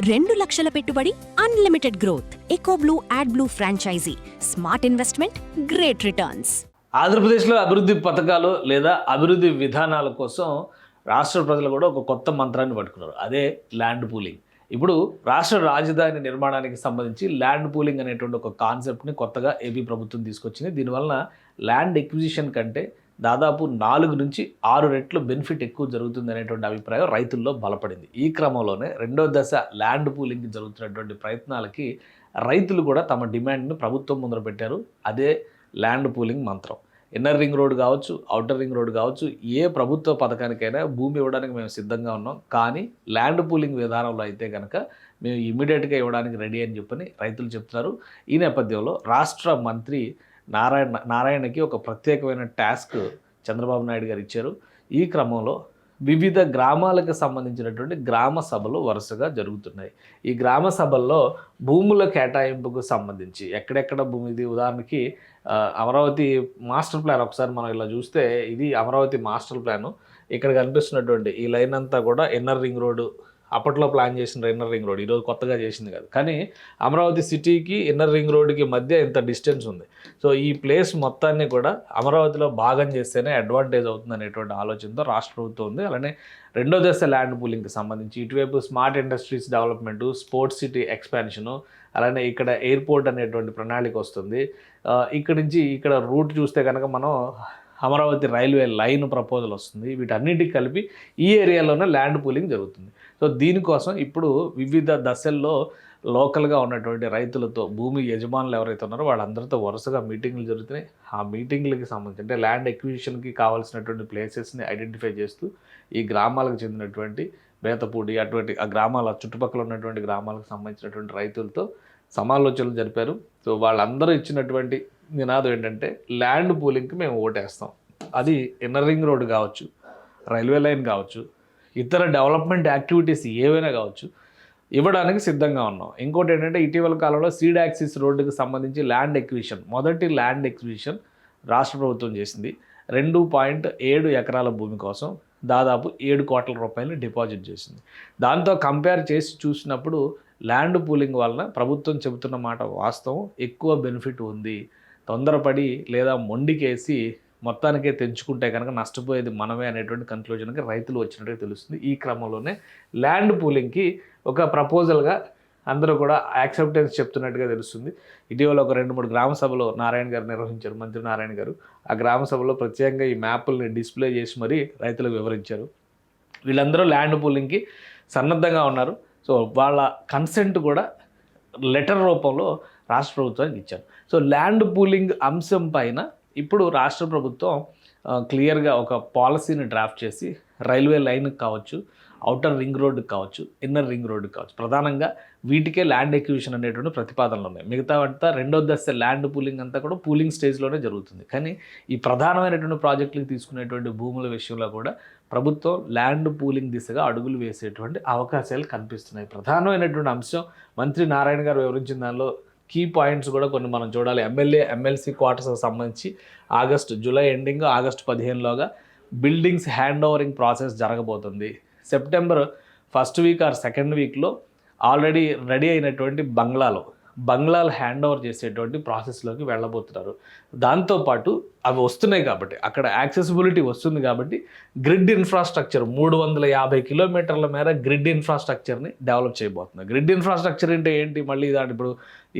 2 లక్షల పెట్టుబడి, unlimited growth. EcoBlue AdBlue franchisee. Smart investment, great returns. ఆంధ్రప్రదేశ్లో అభివృద్ధి పథకాలు లేదా అభివృద్ధి విధానాల కోసం రాష్ట్ర ప్రజలు కూడా ఒక కొత్త మంత్రాన్ని పట్టుకున్నారు. అదే ల్యాండ్ పూలింగ్. ఇప్పుడు రాష్ట్ర రాజధాని నిర్మాణానికి సంబంధించి ల్యాండ్ పూలింగ్ అనేటువంటి ఒక కాన్సెప్ట్ని కొత్తగా ఏపీ ప్రభుత్వం తీసుకొచ్చింది. దీనివలన ల్యాండ్ ఎక్విజిషన్ కంటే దాదాపు 4 నుంచి 6 రెట్లు బెనిఫిట్ ఎక్కువ జరుగుతుంది అనేటువంటి అభిప్రాయం రైతుల్లో బలపడింది. ఈ క్రమంలోనే రెండో దశ ల్యాండ్ పూలింగ్ జరుగుతున్నటువంటి ప్రయత్నాలకి రైతులు కూడా తమ డిమాండ్ను ప్రభుత్వం ముందర పెట్టారు. అదే ల్యాండ్ పూలింగ్ మంత్రం. ఇన్నర్ రింగ్ రోడ్ కావచ్చు, అవుటర్ రింగ్ రోడ్ కావచ్చు, ఏ ప్రభుత్వ పథకానికైనా భూమి ఇవ్వడానికి మేము సిద్ధంగా ఉన్నాం. కానీ ల్యాండ్ పూలింగ్ విధానంలో అయితే కనుక మేము ఇమీడియట్గా ఇవ్వడానికి రెడీ అని చెప్పని రైతులు చెప్తున్నారు. ఈ నేపథ్యంలో రాష్ట్ర మంత్రి నారాయణకి ఒక ప్రత్యేకమైన టాస్క్ చంద్రబాబు నాయుడు గారు ఇచ్చారు. ఈ క్రమంలో వివిధ గ్రామాలకు సంబంధించినటువంటి గ్రామ సభలు వరుసగా జరుగుతున్నాయి. ఈ గ్రామ సభల్లో భూముల కేటాయింపుకు సంబంధించి ఎక్కడెక్కడ భూమి, ఇది ఉదాహరణకి అమరావతి మాస్టర్ ప్లాన్ ఒకసారి మనం ఇలా చూస్తే ఇది అమరావతి మాస్టర్ ప్లాను. ఇక్కడ కనిపిస్తున్నటువంటి ఈ లైన్ అంతా కూడా ఇన్నర్ రింగ్ రోడ్డు, అప్పట్లో ప్లాన్ చేసిన ఇన్నర్ రింగ్ రోడ్, ఈరోజు కొత్తగా చేసింది కాదు. కానీ అమరావతి సిటీకి ఇన్నర్ రింగ్ రోడ్డుకి మధ్య ఇంత డిస్టెన్స్ ఉంది. సో ఈ ప్లేస్ మొత్తాన్ని కూడా అమరావతిలో భాగం చేస్తేనే అడ్వాంటేజ్ అవుతుంది అనేటువంటి ఆలోచనతో రాష్ట్ర ప్రభుత్వం ఉంది. అలానే రెండో దశ ల్యాండ్ పూలింగ్కి సంబంధించి ఇటువైపు smart industries development, sports city expansion, అలానే ఇక్కడ ఎయిర్పోర్ట్ అనేటువంటి ప్రణాళిక వస్తుంది. ఇక్కడి నుంచి ఇక్కడ రూట్ చూస్తే కనుక మనం అమరావతి రైల్వే లైన్ ప్రపోజల్ వస్తుంది. వీటన్నిటికి కలిపి ఈ ఏరియాలోనే ల్యాండ్ పూలింగ్ జరుగుతుంది. సో దీనికోసం ఇప్పుడు వివిధ దశల్లో లోకల్గా ఉన్నటువంటి రైతులతో, భూమి యజమానులు ఎవరైతే ఉన్నారో వాళ్ళందరితో వరుసగా మీటింగ్లు జరుగుతున్నాయి. ఆ మీటింగ్లకి సంబంధించి అంటే ల్యాండ్ ఎక్విజిషన్కి కావాల్సినటువంటి ప్లేసెస్ని ఐడెంటిఫై చేస్తూ ఈ గ్రామాలకు చెందినటువంటి బేతపూడి అటువంటి ఆ గ్రామాల చుట్టుపక్కల ఉన్నటువంటి గ్రామాలకు సంబంధించినటువంటి రైతులతో సమాలోచనలు జరిపారు. సో వాళ్ళందరూ ఇచ్చినటువంటి నినాదం ఏంటంటే ల్యాండ్ పూలింగ్కి మేము ఓటేస్తాం. అది ఇన్నర్ రింగ్ రోడ్ కావచ్చు, రైల్వే లైన్ కావచ్చు, ఇతర డెవలప్మెంట్ యాక్టివిటీస్ ఏవైనా కావచ్చు, ఇవ్వడానికి సిద్ధంగా ఉన్నాం. ఇంకోటి ఏంటంటే ఇటీవల కాలంలో సీడ్ యాక్సిస్ రోడ్డుకి సంబంధించి ల్యాండ్ ఎక్విజిషన్, మొదటి ల్యాండ్ ఎక్విజిషన్ రాష్ట్ర ప్రభుత్వం చేసింది. 2.7 ఎకరాల భూమి కోసం దాదాపు 7 కోట్ల రూపాయలు డిపాజిట్ చేసింది. దాంతో కంపేర్ చేసి చూసినప్పుడు ల్యాండ్ పూలింగ్ వలన ప్రభుత్వం చెబుతున్న మాట వాస్తవం, ఎక్కువ బెనిఫిట్ ఉంది. తొందరపడి లేదా మొండికేసి మొత్తానికే తెంచుకుంటే కనుక నష్టపోయేది మనమే అనేటువంటి కన్క్లూజన్కి రైతులు వచ్చినట్టుగా తెలుస్తుంది. ఈ క్రమంలోనే ల్యాండ్ పూలింగ్కి ఒక ప్రపోజల్గా అందరూ కూడా యాక్సెప్టెన్స్ చెప్తున్నట్టుగా తెలుస్తుంది. ఇటీవల ఒక 2-3 గ్రామ సభలో నారాయణ గారు నిర్వహించారు, మంత్రి నారాయణ గారు. ఆ గ్రామ సభలో ప్రత్యేకంగా ఈ మ్యాపుల్ని డిస్ప్లే చేసి మరీ రైతులకు వివరించారు. వీళ్ళందరూ ల్యాండ్ పూలింగ్కి సన్నద్ధంగా ఉన్నారు. సో వాళ్ళ కన్సెంట్ కూడా లెటర్ రూపంలో రాష్ట్ర ప్రభుత్వానికి ఇచ్చారు. సో ల్యాండ్ పూలింగ్ అంశం పైన ఇప్పుడు రాష్ట్ర ప్రభుత్వం క్లియర్గా ఒక పాలసీని డ్రాఫ్ట్ చేసి రైల్వే లైన్కి కావచ్చు, అవుటర్ రింగ్ రోడ్డుకి కావచ్చు, ఇన్నర్ రింగ్ రోడ్డుకి కావచ్చు, ప్రధానంగా వీటికే ల్యాండ్ ఎక్విజిషన్ అనేటువంటి ప్రతిపాదనలు ఉన్నాయి. మిగతా అంతా రెండో దశ ల్యాండ్ పూలింగ్ అంతా కూడా పూలింగ్ స్టేజ్లోనే జరుగుతుంది. కానీ ఈ ప్రధానమైనటువంటి ప్రాజెక్టులకు తీసుకునేటువంటి భూముల విషయంలో కూడా ప్రభుత్వం ల్యాండ్ పూలింగ్ దిశగా అడుగులు వేసేటువంటి అవకాశాలు కనిపిస్తున్నాయి. ప్రధానమైనటువంటి అంశం మంత్రి నారాయణ గారు వివరించిన దానిలో కీ పాయింట్స్ కూడా కొన్ని మనం చూడాలి. ఎమ్మెల్సీ క్వార్టర్స్కి సంబంధించి జూలై ఎండింగ్, ఆగస్టు 15లోగా బిల్డింగ్స్ హ్యాండ్ ఓవరింగ్ ప్రాసెస్ జరగబోతుంది. September first week or second వీక్లో ఆల్రెడీ రెడీ అయినటువంటి బంగ్లాలు హ్యాండ్ ఓవర్ చేసేటువంటి ప్రాసెస్లోకి వెళ్ళబోతున్నారు. దాంతోపాటు అవి వస్తున్నాయి కాబట్టి అక్కడ యాక్సెసిబిలిటీ వస్తుంది కాబట్టి గ్రిడ్ ఇన్ఫ్రాస్ట్రక్చర్ 350 కిలోమీటర్ల మేర గ్రిడ్ ఇన్ఫ్రాస్ట్రక్చర్ని డెవలప్ చేయబోతున్నారు. గ్రిడ్ ఇన్ఫ్రాస్ట్రక్చర్ అంటే ఏంటి? మళ్ళీ దాని ఇప్పుడు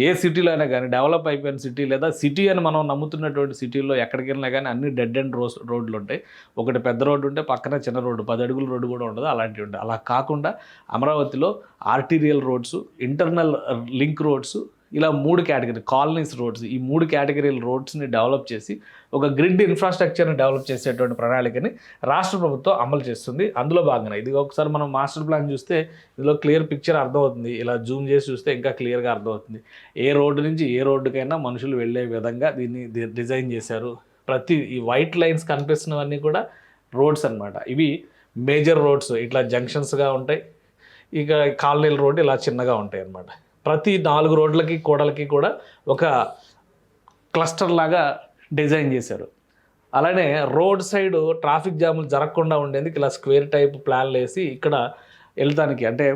ఏ సిటీలో అయినా కానీ డెవలప్ అయిపోయిన సిటీ లేదా సిటీ అని మనం నమ్ముతున్నటువంటి సిటీల్లో ఎక్కడికి వెళ్ళినా కానీ అన్ని డెడ్ అండ్ రోడ్లు ఉంటాయి. ఒకటి పెద్ద రోడ్డు ఉంటే పక్కన చిన్న రోడ్డు, 10 అడుగుల రోడ్డు కూడా ఉండదు, అలాంటివి ఉంటాయి. అలా కాకుండా అమరావతిలో arterial roads, internal link roads, ఇలా 3 కేటగిరీ కాలనీస్ రోడ్స్, ఈ 3 కేటగిరీల రోడ్స్ని డెవలప్ చేసి ఒక గ్రిడ్ ఇన్ఫ్రాస్ట్రక్చర్ని డెవలప్ చేసేటువంటి ప్రణాళికని రాష్ట్ర ప్రభుత్వం అమలు చేస్తుంది. అందులో భాగంగా ఇది ఒకసారి మనం మాస్టర్ ప్లాన్ చూస్తే ఇందులో క్లియర్ పిక్చర్ అర్థమవుతుంది. ఇలా జూమ్ చేసి చూస్తే ఇంకా క్లియర్గా అర్థమవుతుంది. ఏ రోడ్డు నుంచి ఏ రోడ్డుకైనా మనుషులు వెళ్ళే విధంగా దీన్ని డిజైన్ చేశారు. ఈ వైట్ లైన్స్ కనిపిస్తున్నవన్నీ కూడా రోడ్స్ అన్నమాట. ఇవి మేజర్ రోడ్స్, ఇట్లా జంక్షన్స్గా ఉంటాయి. ఇక కాలనీల రోడ్డు ఇలా చిన్నగా ఉంటాయి అన్నమాట. ప్రతి 4 రోడ్లకి కూడలకి కూడా ఒక క్లస్టర్ లాగా డిజైన్ చేశారు. అలానే రోడ్ సైడ్ ట్రాఫిక్ జాములు జరగకుండా ఉండేందుకు ఇలా స్క్వేర్ టైప్ ప్లాన్లు వేసి ఇక్కడ వెళ్తానికి అంటే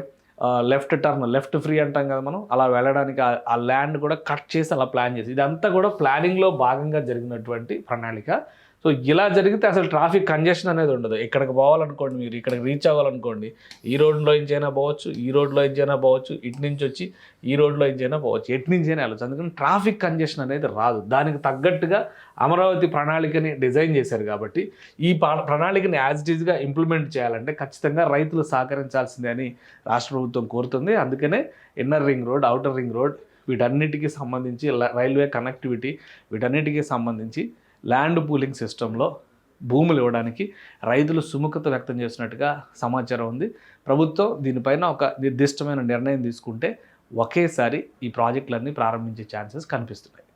లెఫ్ట్ ఫ్రీ అంటాం కదా మనం, అలా వెళ్ళడానికి ఆ ల్యాండ్ కూడా కట్ చేసి అలా ప్లాన్ చేసి, ఇదంతా కూడా ప్లానింగ్లో భాగంగా జరిగినటువంటి ప్రణాళిక. సో ఇలా జరిగితే అసలు ట్రాఫిక్ కంజెషన్ అనేది ఉండదు. ఇక్కడికి పోవాలనుకోండి, మీరు ఇక్కడికి రీచ్ అవ్వాలనుకోండి, ఈ రోడ్లో నుంచైనా పోవచ్చు, ఈ రోడ్లో నుంచైనా పోవచ్చు, ఇటు నుంచి వచ్చి ఈ రోడ్లో నుంచైనా పోవచ్చు, ఎటు నుంచైనా వెళ్ళచ్చు. అందుకని ట్రాఫిక్ కంజెషన్ అనేది రాదు. దానికి తగ్గట్టుగా అమరావతి ప్రణాళికని డిజైన్ చేశారు. కాబట్టి ఈ ప్రణాళికని యాజ్ ఇట్ ఈజ్గా ఇంప్లిమెంట్ చేయాలంటే ఖచ్చితంగా రైతులు సహకరించాల్సిందే అని రాష్ట్ర ప్రభుత్వం కోరుతుంది. అందుకనే inner ring road, outer ring road, వీటన్నిటికీ సంబంధించి రైల్వే కనెక్టివిటీ, వీటన్నిటికీ సంబంధించి ల్యాండ్ పూలింగ్ సిస్టంలో భూములు ఇవ్వడానికి రైతులు సుముఖత వ్యక్తం చేసినట్టుగా సమాచారం ఉంది. ప్రభుత్వం దీనిపైన ఒక నిర్దిష్టమైన నిర్ణయం తీసుకుంటే ఒకేసారి ఈ ప్రాజెక్టులన్నీ ప్రారంభించే ఛాన్సెస్ కనిపిస్తున్నాయి.